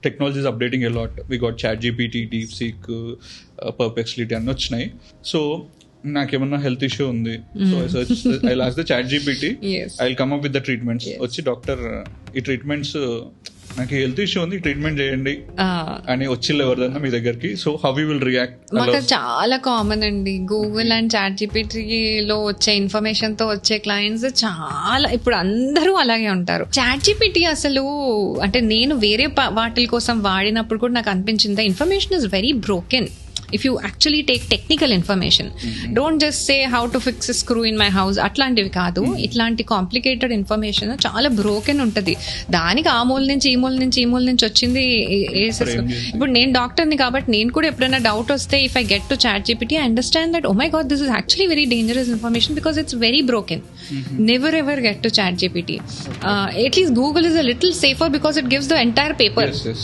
Technology is updating a lot. We got ChatGPT, DeepSeek, Perplexity అన్ని వచ్చినాయి. So నాకేమన్నా health issue ఉంది, so I lost the ChatGPT, I will come up with the treatments. వచ్చి doctor ఈ treatments, నాకు health issue ఉంది, treatment చేయండి అని వచ్చిల్లు ఎవరిదన్నా మీ దగ్గరికి. So how you will react? మాకు చాలా కామన్ అండి. గూగుల్ అండ్ చాట్ జీపీటీలో వచ్చే ఇన్ఫర్మేషన్ తో వచ్చే క్లయింట్స్ చాలా, ఇప్పుడు అందరూ అలాగే ఉంటారు. చాట్ జీపీటీ అసలు అంటే నేను వేరే వాటిల కోసం వాడినప్పుడు కూడా నాకు అనిపించింది information is very broken. If you actually take technical information, don't just say how to fix a screw in my house, అట్లాంటివి కాదు. ఇట్లాంటి కాంప్లికేటెడ్ ఇన్ఫర్మేషన్ చాలా బ్రోకెన్ ఉంటుంది. దానికి ఆ మూల నుంచి ఈ మూల నుంచి ఈ మూల నుంచి వచ్చింది ఇప్పుడు నేను డాక్టర్ని కాబట్టి నేను కూడా ఎప్పుడైనా డౌట్ వస్తే if I get to ChatGPT, I understand that oh my God this is actually very dangerous information because it's very broken. Never ever get to ChatGPT. At least Google is a little safer because it gives the entire paper. Yes.